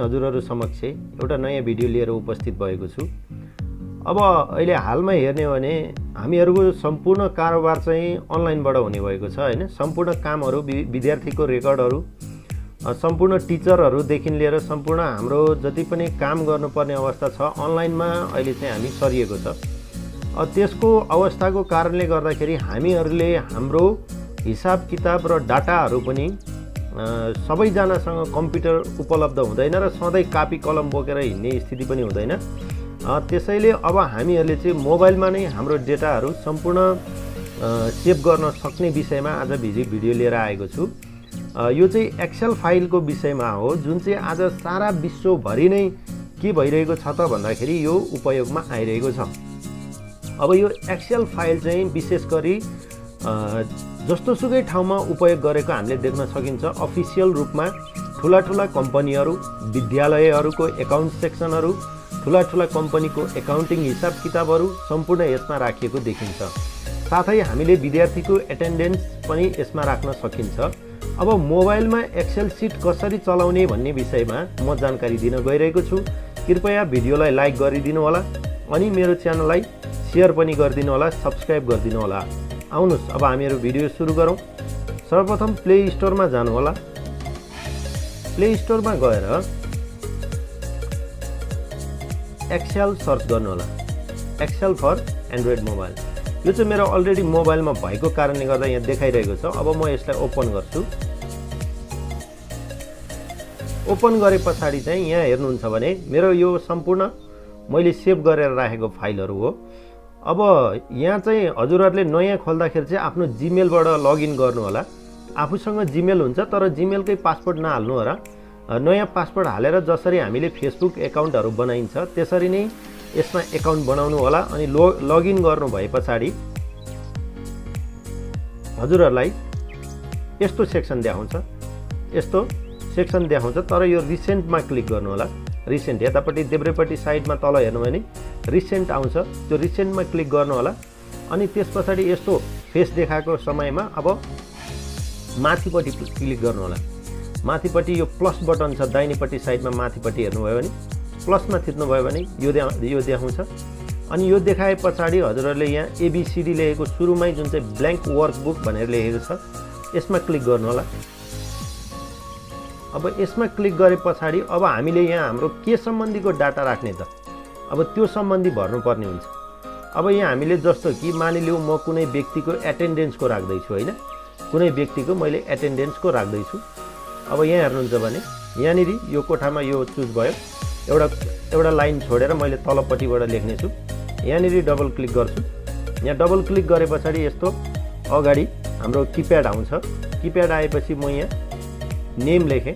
हजुरहरु समक्ष एउटा नयाँ भिडियो लिएर उपस्थित भएको छु। अब अहिले हालमा हेर्ने हो भने हामीहरुको सम्पूर्ण कारोबार चाहिँ अनलाइनबाट हुने भएको छ हैन। सम्पूर्ण कामहरु विद्यार्थीको रेकर्डहरु सम्पूर्ण टिचरहरु देखि लिएर सम्पूर्ण हाम्रो जति पनि काम गर्नुपर्ने अवस्था छ अनलाइनमा अहिले चाहिँ हामी सरिएको छ। त्यसको अवस्थाको कारणले गर्दाखेरि हामीहरुले हाम्रो हिसाब किताब र डाटाहरु पनि सबैजनासँग कम्प्युटर उपलब्ध हुँदैन र सधैँ कापी कलम बोकेर हिँड्ने स्थिति पनि हुँदैन। त्यसैले अब हामीहरुले चाहिँ मोबाइलमा नै हाम्रो डेटाहरु सम्पूर्ण सेभ गर्न सक्ने विषयमा आज भिडियो लिएर आएको छु। यो चाहिँ एक्सेल फाइलको विषयमा हो, जुन चाहिँ आज सारा विश्वभरि नै के भइरहेको छ त भन्दाखेरि यो उपयोगमा आइरहेको छ। अब यो एक्सेल फाइल चाहिँ विशेष गरी जस्तो सुकै ठाउँमा उपयोग गरेको हामीले देख्न सकिन्छ। अफिसियल रूपमा ठुला कम्पनीहरु, विद्यालयहरुको एकाउन्ट सेक्सनहरु, ठुला कम्पनीको एकाउन्टिङ हिसाब किताबहरु सम्पूर्ण यसमा राखिएको देखिन्छ। साथै हामीले विद्यार्थीको एटेन्डेन्स पनि यसमा राख्न सकिन्छ। अब मोबाइलमा एक्सेल सिट कसरी चलाउने भन्ने विषयमा म जानकारी दिन गइरहेको छु। कृपया भिडियोलाई लाइक गरिदिनु होला अनि मेरो च्यानललाई शेयर पनि गरिदिनु होला, सब्स्क्राइब गरिदिनु होला। आउनुस् अब हामीहरु भिडियो सुरु गरौँ। सर्वप्रथम प्ले स्टोरमा जानु होला। प्ले स्टोरमा गएर एक्सेल सर्च गर्नु होला। Excel for Android mobile. यो चाहिँ मेरो अलरेडी मोबाइलमा भएको कारणले गर्दा यहाँ देखाइरहेको छ। अब म यसलाई ओपन गर्छु। ओपन गरे पछाडी चाहिँ यहाँ हेर्नुहुन्छ भने मेरो यो सम्पूर्ण मैले सेभ गरेर राखेको फाइलहरु हो। अब यहाँ चाहिँ हजुरहरुले नयाँ खोल्दाखेरि चाहिँ आफ्नो जीमेलबाट लगइन गर्नु होला। आफूसँग जीमेल हुन्छ तर जीमेलकै पासवर्ड नहाल्नु होला। नयाँ पासवर्ड हालेर जसरी हामीले फेसबुक एकाउन्टहरु बनाइन्छ त्यसरी नै यसमा एकाउन्ट बनाउनु होला अनि लगइन गर्नु भए पछाडी हजुरहरुलाई यस्तो सेक्सन देखाउँछ। यस्तो सेक्सन देखाउँछ तर यो रिसेन्टमा क्लिक गर्नु होला। रिसेन्ट यतापट्टि देब्रेपट्टि साइडमा तल हेर्नु भने रिसेन्ट आउँछ। त्यो रिसेन्टमा क्लिक गर्नु होला अनि त्यसपछि यस्तो फेस देखाएको समयमा अब माथिपट्टि क्लिक गर्नु होला। माथिपट्टि यो प्लस बटन छ दाहिनेपट्टि साइडमा माथिपट्टि हेर्नुभयो भने प्लसमा थिच्नु भयो भने यो देखाउँछ। अनि यो देखाए पछाडी हजुरहरुले यहाँ एबीसीडी लेखेको सुरुमै जुन चाहिँ ब्ल्याङ्क वर्कबुक भनेर लेखेको छ यसमा क्लिक गर्नु होला। अब यसमा क्लिक गरे पछाडी अब हामीले यहाँ हाम्रो के सम्बन्धीको डाटा राख्ने त अब त्यो सम्बन्धी भर्नुपर्ने हुन्छ। अब यहाँ हामीले जस्तो कि मानिलिऊ म कुनै व्यक्तिको एटेन्डेन्सको राख्दै छु हैन, कुनै व्यक्तिको मैले एटेन्डेन्सको राख्दै छु। अब यहाँ हेर्नुहुन्छ भने यहाँनिर यो कोठामा यो चुज भयो। एउटा लाइन छोडेर मैले तलपट्टिबाट लेख्ने छु। यहाँनिर डबल क्लिक गर्छु। यहाँ डबल क्लिक गरे पछाडी यस्तो अगाडि हाम्रो किप्याड आउँछ। किप्याड आएपछि म यहाँ नेम लेखेँ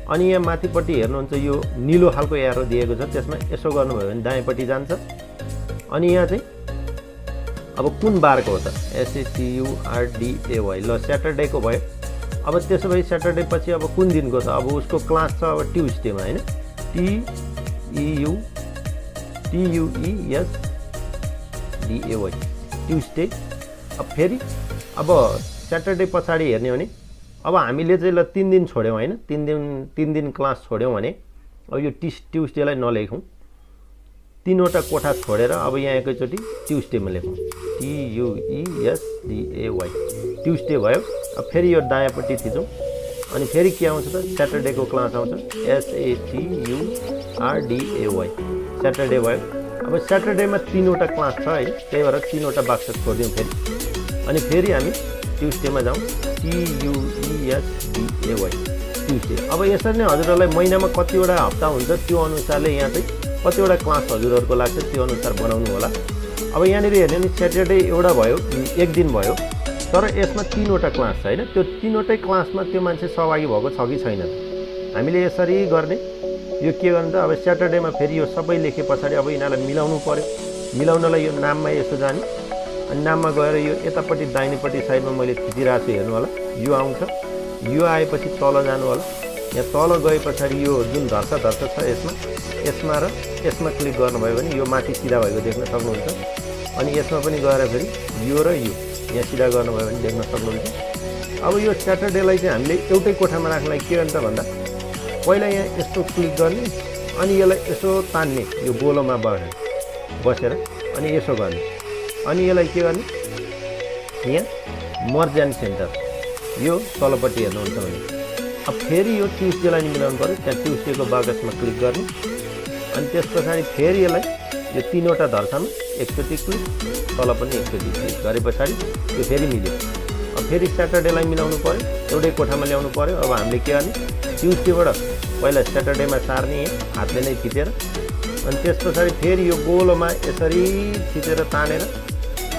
अनि यहाँ माथिपट्टि हेर्नुहुन्छ यो नीलो खालको एरो दिएको छ त्यसमा यसो गर्नुभयो भने दायाँपट्टि जान्छ। अनि यहाँ चाहिँ अब कुन बारको हो त SATURDAY ल स्याटरडेको भयो। अब त्यसो भए स्याटरडे पछि अब कुन दिनको छ अब उसको क्लास छ अब ट्युसडेमा हैन TUESDAY ट्युसडे। अब फेरि अब स्याटरडे पछाडी हेर्ने भने अब हामीले चाहिँ ल 3 दिन छोड्यौं हैन, 3 दिन क्लास छोड्यौं भने अब यो ट्युसडेलाई नलेखौं। 3 वटा कोठा छोडेर अब यहाँ एकैचोटी ट्युसडेमा लेखौं। TUESDAY ट्युसडे भयो। अब फेरि यो दायाँपट्टि थिचौं अनि फेरि के आउँछ त स्याटरडेको क्लास आउँछ SATURDAY स्याटरडे भयो। अब स्याटरडेमा 3 वटा क्लास छ है, त्यही भएर 3 वटा बाक्स छोड्दियौं फेरि। अनि फेरि हामी ट्युसडेमा जाउँ TUESDAY ट्युसडे। अब यसरी नै हजुरहरुलाई महिनामा कतिवटा हप्ता हुन्छ त्यो अनुसारले यहाँ चाहिँ कतिवटा क्लास हजुरहरुको लाग्छ त्यो अनुसार बनाउनु होला। अब यहाँनिर हेर्ने नि स्याटरडे एउटा भयो, एक दिन भयो तर यसमा 3 वटा क्लास छ हैन। त्यो 3 वटै क्लासमा त्यो मान्छे सहभागी भएको छ कि छैन हामीले यसरी गर्ने। यो के गर्नु त अब स्याटरडेमा फेरि यो सबै लेखे पछाडी अब यिनीलाई मिलाउनु पर्यो। मिलाउनलाई यो नाममा यसो जाने अनि नाममा गएर यो यतापट्टि दाहिनेपट्टि साइडमा मैले थिचिरहेको छु हेर्नु होला। यो आउँछ। यो आएपछि तल जानु होला। यहाँ तल गए पछाडी यो जुन धर्सा छ यसमा र यसमा क्लिक गर्नुभयो भने यो माथि सिधा भएको देख्न सक्नुहुन्छ। अनि यसमा पनि गएर फेरि यो र यो यहाँ सिधा गर्नुभयो भने देख्न सक्नुहुन्छ। अब यो स्याटरडेलाई चाहिँ हामीले एउटै कोठामा राख्नलाई के गर्नु त भन्दा पहिला यहाँ यस्तो क्लिक गर्ने अनि यसलाई यसो तान्ने यो गोलोमा बसेर अनि यसो गर्ने अनि यसलाई के गर्ने यहाँ मर्ज एन्ड सेन्टर यो तलपट्टि हेर्नुहुन्छ भने अब फेरि यो ट्युस्डेलाई नि मिलाउनु पऱ्यो त्यहाँ ट्युस्डेको बाकसमा क्लिक गर्ने अनि त्यस पछाडि फेरि यसलाई यो 3वटा धर्सामा एकचोटि क्लिक तल पनि एकचोटि क्लिक गरे पछाडि यो फेरि मिल्यो अब फेरि स्याटरडेलाई मिलाउनु पऱ्यो एउटै कोठामा ल्याउनु पऱ्यो अब हामीले के गर्ने ट्युस्डेबाट पहिला स्याटरडेमा सार्ने हातले नै थिचेर अनि त्यस पछाडि फेरि यो गोलोमा यसरी थिचेर तानेर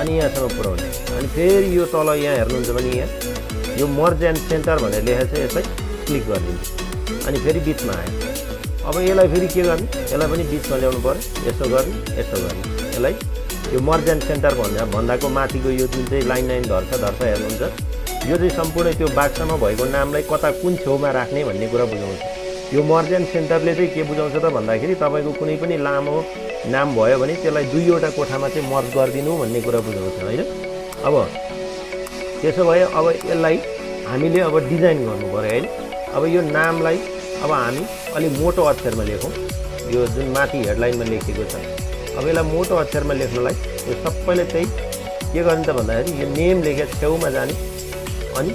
अनि यहाँसम्म पुर्याउने अनि फेरि यो तल यहाँ हेर्नुहुन्छ भने यहाँ यो मर्ज एन्ड सेन्टर भनेर लेखेको छ यसलाई क्लिक गरिदिन्छ अनि फेरि बिचमा आयो अब यसलाई फेरि के गर्ने यसलाई पनि बिचमा ल्याउनु पऱ्यो यसो गर्ने यसलाई यो मर्ज एन्ड सेन्टर भन्दाको माथिको यो जुन चाहिँ लाइन धर्छ हेर्नुहुन्छ यो चाहिँ सम्पूर्ण त्यो बाक्समा भएको नामलाई कता कुन छेउमा राख्ने भन्ने कुरा बुझाउँछ यो मर्ज एन्ड सेन्टरले चाहिँ के बुझाउँछ त भन्दाखेरि तपाईँको कुनै पनि लामो नाम भयो भने त्यसलाई 2वटा कोठामा चाहिँ मर्ज गरिदिनु भन्ने कुरा बुझाउँछ होइन अब त्यसो भए अब यसलाई हामीले अब डिजाइन गर्नु पऱ्यो होइन अब यो नामलाई अब हामी अलिक मोटो अक्षरमा लेखौँ यो जुन माथि हेडलाइनमा लेखेको छ अब यसलाई मोटो अक्षरमा लेख्नलाई यो सबैले चाहिँ के गर्ने त भन्दाखेरि यो नेम लेखेर छेउमा जाने अनि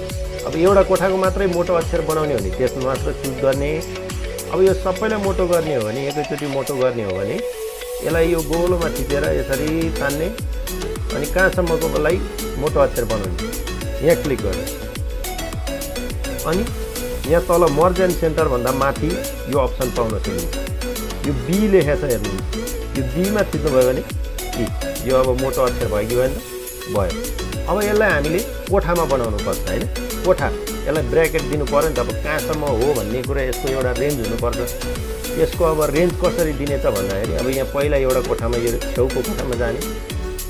अब एउटा कोठाको मात्रै मोटो अक्षर बनाउने हो भने त्यसमा मात्र चुज गर्ने अब यो सबैलाई मोटो गर्ने हो भने एकैचोटि मोटो गर्ने हो भने यसलाई यो गोलोमा थिचेर यसरी तान्ने अनि कहाँसम्मकोलाई मोटो अक्षर बनाउने यहाँ क्लिक गर्ने अनि यहाँ तल मर्ज एन्ड सेन्टर भन्दा माथि यो अप्सन पाउन सक्नुहुन्छ यो बी लेखेको छ हेर्नुहुन्छ यो बीमा थिच्नुभयो भने यो अब मोटो अक्षर भयो कि भएन भयो अब यसलाई हामीले कोठामा बनाउनु पर्छ होइन कोठा यसलाई ब्र्याकेट दिनु पऱ्यो नि त अब कहाँसम्म हो भन्ने कुरा यसको एउटा रेन्ज हुनुपर्छ यसको अब रेन्ज कसरी दिने त भन्दाखेरि अब यहाँ पहिला एउटा कोठामा यो छेउको कोठामा जाने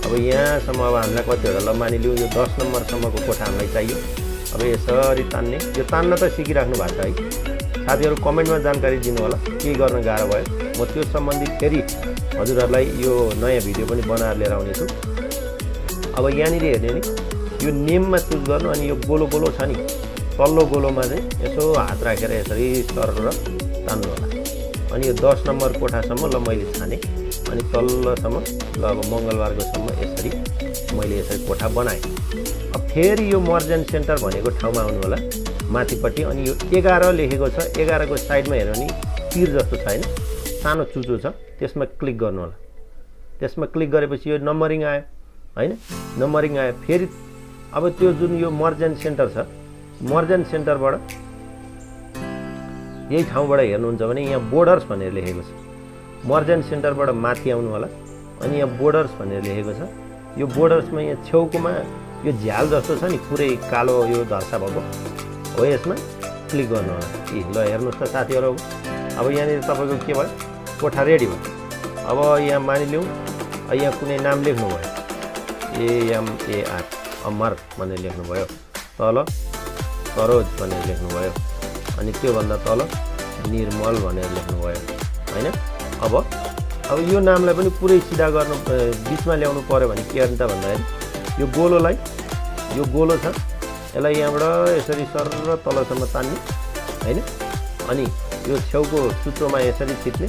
अब यहाँसम्म अब हामीलाई कतिवटा ल मानिलिउँ यो 10 नम्बरसम्मको कोठा हामीलाई चाहियो अब यसरी तान्ने यो तान्न त सिकिराख्नु भएको छ है साथीहरू कमेन्टमा जानकारी दिनु होला के गर्न गाह्रो भयो म त्यो सम्बन्धी फेरि हजुरहरूलाई यो नयाँ भिडियो पनि बनाएर लिएर आउनेछु अब यहाँनिर हेर्ने नि यो नेममा चुज गर्नु अनि यो गोलो गोलो छ नि तल्लो गोलोमा चाहिँ यसो हात राखेर यसरी सरेर तान्नु होला अनि यो 10 नम्बर कोठासम्म ल मैले छाने अनि तल्लोसम्म ल अब मङ्गलबारकोसम्म यसरी मैले यसरी कोठा बनाएँ अब फेरि यो मर्ज एन्ड सेन्टर भनेको ठाउँमा आउनु होला माथिपट्टि अनि यो 11 लेखेको छ 11 को साइडमा हेर्नु नि तीर जस्तो छ हैन सानो चुचो छ त्यसमा क्लिक गर्नु होला त्यसमा क्लिक गरेपछि यो नम्बरिङ आयो हैन नम्बरिङ आयो फेरि अब त्यो जुन यो मर्ज एन्ड सेन्टर छ मर्ज एन्ड सेन्टरबाट यही ठाउँबाट हेर्नुहुन्छ भने यहाँ बोर्डर्स भनेर लेखेको छ मर्ज एन्ड सेन्टरबाट माथि आउनु होला अनि यहाँ बोर्डर्स भनेर लेखेको छ यो बोर्डर्समा यहाँ छेउकोमा यो झ्याल जस्तो छ नि पुरै कालो यो धर्सा भएको हो यसमा क्लिक गर्नु होला ल हेर्नुहोस् त साथीहरू अब यहाँनिर तपाईँको के भयो कोठा रेडी भयो अब यहाँ मानिलिउँ यहाँ कुनै नाम लेख्नुभयो AMAR अमर भनेर लेख्नुभयो तल सरोज भनेर लेख्नुभयो अनि त्योभन्दा तल निर्मल भनेर लेख्नुभयो हैन अब यो नामलाई पनि पुरै सिधा गर्नु बिचमा ल्याउनु पर्यो भने के गर्ने त भन्दाखेरि यो गोलोलाई यो गोलो छ यसलाई यहाँबाट यसरी सरर तलसम्म तान्ने हैन अनि यो छेउको सूत्रमा यसरी थिच्ने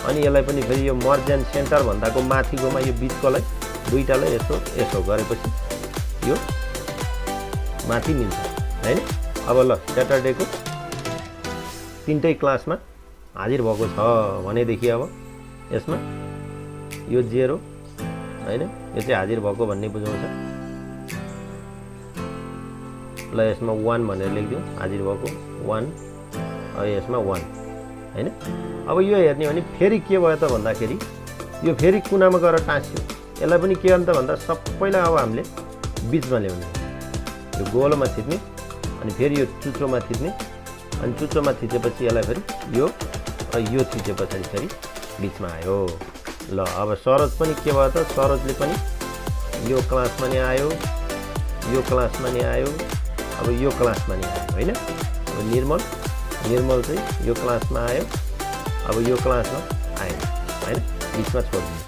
अनि यसलाई पनि फेरि यो मर्ज एन्ड सेन्टर भन्दाको माथिकोमा यो बिचकोलाई दुईटालाई यसो गरेपछि यो माथि मिल्छ हैन अब ल स्याटरडेको 3टै क्लासमा हाजिर भएको छ भनेदेखि अब यसमा यो 0 हैन यो चाहिँ हाजिर भएको भन्ने बुझाउँछ ल यसमा 1 भनेर लेखिदिउँ हाजिर भएको 1 यसमा 1 हैन अब यो हेर्ने भने फेरि के भयो त भन्दाखेरि यो फेरि कुनामा गएर टाँस्यो यसलाई पनि के गर्ने त भन्दा सबैलाई अब हामीले बिचमा ल्याउने यो गोलोमा थिच्ने अनि फेरि यो चुच्चोमा थिच्ने अनि चुच्चोमा थिचेपछि यसलाई फेरि यो थिचे पछाडि फेरि बिचमा आयो ल अब सरोज पनि के भयो त सरोजले पनि यो क्लासमा नि आयो यो क्लासमा नि आयो अब यो क्लासमा नि आयो हैन अब निर्मल चाहिँ यो क्लासमा आयो अब यो क्लासमा आएन हैन बिचमा छोड्दिनु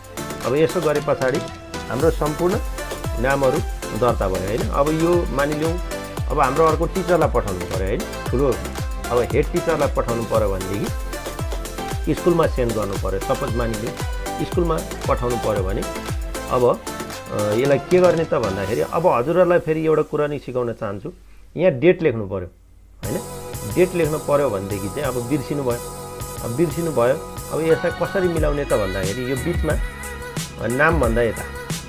अब यसो गरे पछाडि हाम्रो सम्पूर्ण नामहरू दर्ता भयो हैन अब यो मानिलिउँ अब हाम्रो अर्को टिचरलाई पठाउनु पर्यो हैन ठुलो अब हेड टिचरलाई पठाउनु पर्यो भनेदेखि स्कुलमा सेन्ड गर्नु पर्यो। सपोज मानिलिउँ स्कुलमा पठाउनु पर्यो भने अब यसलाई के गर्ने त भन्दाखेरि अब हजुरहरूलाई फेरि एउटा कुरा नै सिकाउन चाहन्छु। यहाँ डेट लेख्नु पर्यो हैन। डेट लेख्नु पर्यो भनेदेखि चाहिँ अब बिर्सिनु भयो। अब यसलाई कसरी मिलाउने त भन्दाखेरि यो बिचमा नाम भन्दा यता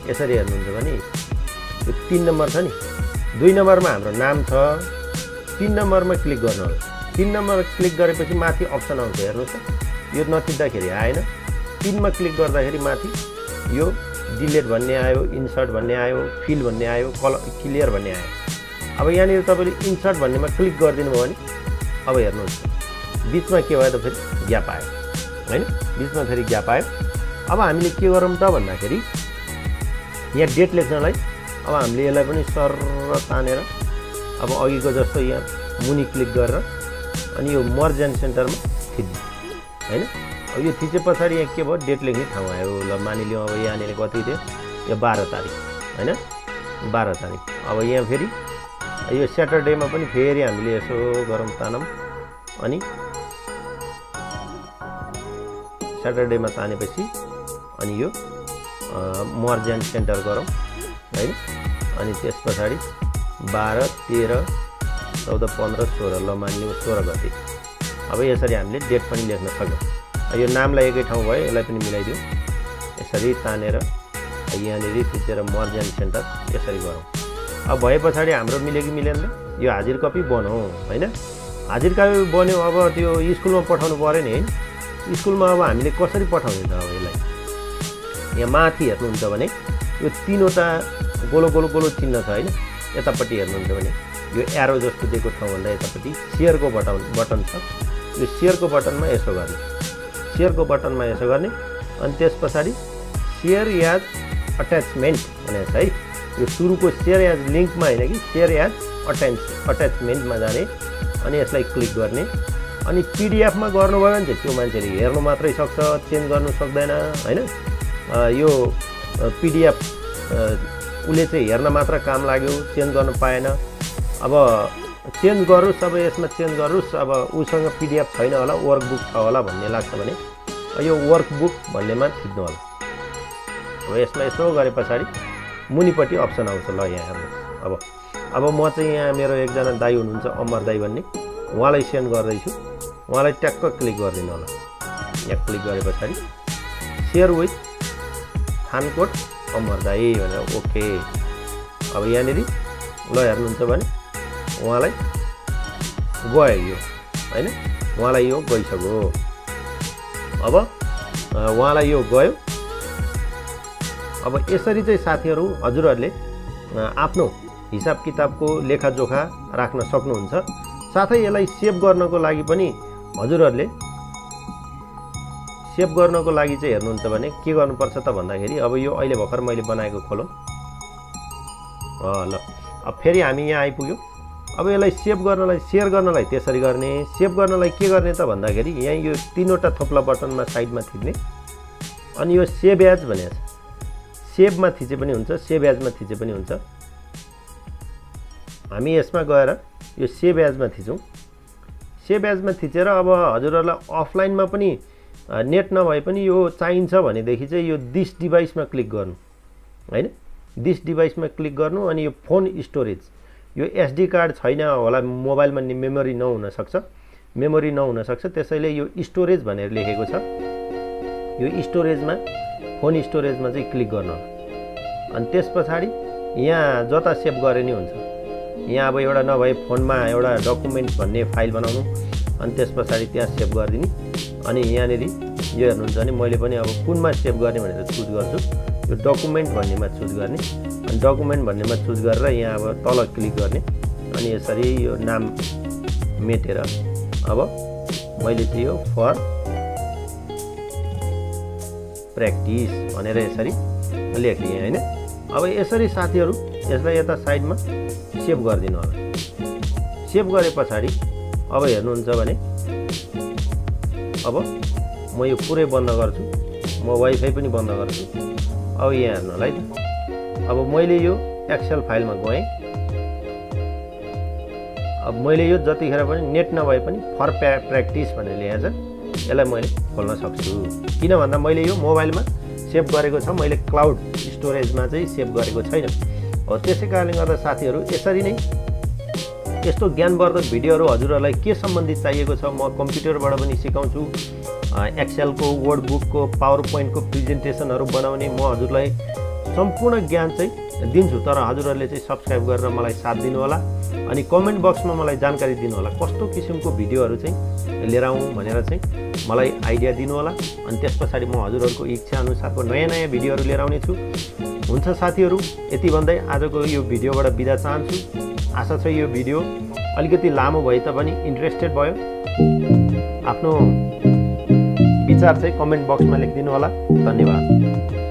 यसरी हेर्नुहुन्छ भने यो 3 नम्बर छ नि, 2 नम्बरमा हाम्रो नाम छ, 3 नम्बरमा क्लिक गर्नु होला। 3 नम्बरमा क्लिक गरेपछि माथि अप्सन आउँछ हेर्नुहोस् त, यो नथिच्दाखेरि आएन। 3 मा क्लिक गर्दाखेरि माथि यो डिलिट भन्ने आयो, इन्सर्ट भन्ने आयो, फिल भन्ने आयो, क्लियर भन्ने आयो। अब यहाँनिर तपाईँले इन्सर्ट भन्नेमा क्लिक गरिदिनु भयो भने अब हेर्नुहोस् बिचमा के भयो त फेरि ग्याप आयो हैन। बिचमा फेरि ग्याप आयो। अब हामीले के गरौँ त भन्दाखेरि यहाँ डेट लेख्नलाई अब हामीले यसलाई पनि सर्र तानेर अब अघिको जस्तो यहाँ मुनि क्लिक गरेर अनि यो मर्ज एन्ड सेन्टरमा थिच्नु हैन। अब यो थिचे पछाडि यहाँ के भयो डेट लेख्ने ठाउँ आयो। ल मानिलिउँ अब यहाँनिर कति थियो यो 12 तारिक हैन, 12 तारिक। अब यहाँ फेरि यो स्याटरडेमा पनि फेरि हामीले यसो गरौँ तानौँ अनि स्याटरडेमा तानेपछि अनि यो मर्ज एन्ड सेन्टर गरौँ हैन। अनि त्यस पछाडि 12, 13, 14, 15, 16 ल मानिलिउँ 16 गते। अब यसरी हामीले डेट पनि लेख्न सक्यौँ। यो नामलाई एकै ठाउँ भयो, यसलाई पनि मिलाइदिउँ यसरी तानेर यहाँनिर थिचेर मर्ज एन्ड सेन्टर यसरी गरौँ। अब भए पछाडि हाम्रो मिल्यो कि मिलेन त यो हाजिर कपी बनाऊ हैन। हाजिर कपी बन्यो। अब त्यो स्कुलमा पठाउनु पर्यो नि हैन। स्कुलमा अब हामीले कसरी पठाउने त अब यसलाई यहाँ माथि हेर्नुहुन्छ भने यो 3वटा गोलो गोलो गोलो चिन्ह छ हैन। यतापट्टि हेर्नुहुन्छ भने यो एरो जस्तो दिएको ठाउँभन्दा यतापट्टि सेयरको बटन छ। यो सेयरको बटनमा यसो गर्ने, सेयरको बटनमा यसो गर्ने अनि त्यस पछाडि सेयर एज अट्याचमेन्ट भनेको छ है। यो सुरुको सेयर एज लिङ्कमा हैन कि सेयर एज अट्याचमेन्टमा जाने अनि यसलाई क्लिक गर्ने। अनि पिडिएफमा गर्नुभयो भने चाहिँ त्यो मान्छेले हेर्नु मात्रै सक्छ, चेन्ज गर्नु सक्दैन हैन। यो पिडिएफ उसले चाहिँ हेर्न मात्र काम लाग्यो, चेन्ज गर्न पाएन। अब चेन्ज गरोस्, अब यसमा चेन्ज गरोस्, अब उसँग पिडिएफ छैन होला, वर्कबुक छ होला भन्ने लाग्छ भने यो वर्कबुक भन्नेमा थिच्नु होला। अब यसमा यसो गरे पछाडि मुनिपट्टि अप्सन आउँछ। ल यहाँ हेर्नुहोस्। अब म चाहिँ यहाँ मेरो एकजना दाइ हुनुहुन्छ अमर दाइ भन्ने, उहाँलाई सेन्ड गर्दैछु। उहाँलाई ट्याक्क क्लिक गरिदिनु होला। यहाँ क्लिक गरे पछाडि सेयर विथ थानकोट अमर दाइ भनेर ओके। अब यहाँनिर ल हेर्नुहुन्छ भने उहाँलाई गयो यो हैन, उहाँलाई यो गइसक्यो। अब उहाँलाई यो गयो। अब यसरी चाहिँ साथीहरू हजुरहरूले आफ्नो हिसाब किताबको लेखाजोखा राख्न सक्नुहुन्छ। साथै यसलाई सेभ गर्नको लागि पनि हजुरहरूले सेभ गर्नको लागि चाहिँ हेर्नुहुन्छ भने के गर्नुपर्छ त भन्दाखेरि अब यो अहिले भर्खर मैले बनाएको खोलौँ। ल अब फेरि हामी यहाँ आइपुग्यौँ। अब यसलाई सेभ गर्नलाई सेयर गर्नलाई त्यसरी गर्ने। सेभ गर्नलाई के गर्ने त भन्दाखेरि यहाँ यो 3वटा थोप्ला बटनमा साइडमा थिच्ने अनि यो सेभ एज भनेको छ। सेभमा थिचे पनि हुन्छ, सेभ एजमा थिचे पनि हुन्छ। हामी यसमा गएर यो सेभ एजमा थिचौँ। सेभ एजमा थिचेर अब हजुरहरूलाई अफलाइनमा पनि नेट नभए पनि यो चाहिन्छ भनेदेखि चाहिँ यो दिस डिभाइसमा क्लिक गर्नु हैन। दिस डिभाइसमा क्लिक गर्नु अनि यो फोन स्टोरेज, यो एसडी कार्ड छैन होला, मोबाइलमा मेमोरी नहुन सक्छ, त्यसैले यो स्टोरेज भनेर लेखेको छ। यो स्टोरेजमा फोन स्टोरेजमा चाहिँ क्लिक गर्नु अनि त्यस पछाडि यहाँ जता सेभ गरे नि हुन्छ। यहाँ अब एउटा नभए फोनमा एउटा डकुमेन्ट भन्ने फाइल बनाउनु अनि त्यस पछाडि त्यहाँ सेभ गरिदिने। अनि यहाँनिर यो हेर्नुहुन्छ भने मैले पनि अब कुनमा सेभ गर्ने भनेर चुज गर्छु। यो डकुमेन्ट भन्नेमा चुज गर्ने अनि डकुमेन्ट भन्नेमा चुज गरेर यहाँ अब तल क्लिक गर्ने अनि यसरी यो नाम मेटेर अब मैले चाहिँ यो फर प्र्याक्टिस भनेर यसरी लेखेँ हैन। अब यसरी साथीहरू यसलाई यता साइडमा सेभ गरिदिनु होला। सेभ गरे पछाडि अब हेर्नुहुन्छ भने अब म यो पुरै बन्द गर्छु, म वाइफाई पनि बन्द गर्छु। अब यहाँ हेर्नु होला है त। अब मैले यो एक्सेल फाइलमा गएँ। अब मैले यो जतिखेर पनि नेट नभए पनि फर प्र्याक्टिस भनेर लेखेको छ, यसलाई मैले खोल्न सक्छु। किन भन्दा मैले यो मोबाइलमा सेभ गरेको छ, मैले क्लाउड स्टोरेजमा चाहिँ सेभ गरेको छैन। हो त्यसै कारणले गर्दा साथीहरू यसरी नै यस्तो ज्ञानवर्धक भिडियोहरू हजुरहरूलाई के सम्बन्धित चाहिएको छ म कम्प्युटरबाट पनि सिकाउँछु। एक्सेलको, वर्ड बुकको, पावर पोइन्टको प्रेजेन्टेसनहरू बनाउने म हजुरलाई सम्पूर्ण ज्ञान चाहिँ दिन्छु। तर हजुरहरूले चाहिँ सब्सक्राइब गरेर मलाई साथ दिनु होला अनि कमेन्ट बक्समा मलाई जानकारी दिनु होला कस्तो किसिमको भिडियोहरू चाहिँ लिएर आउँ भनेर चाहिँ मलाई आइडिया दिनु होला। अनि त्यस पछाडि म हजुरहरूको इच्छा अनुसारको नयाँ नयाँ भिडियोहरू लिएर आउने छु। हुन्छ साथीहरू, यति भन्दै आजको यो भिडियोबाट बिदा चाहन्छु। आशा छ यो भिडियो अलिकति लामो भए तापनि इन्ट्रेस्टेड भयो। आफ्नो विचार चाहिँ कमेन्ट बक्समा लेखिदिनु होला। धन्यवाद।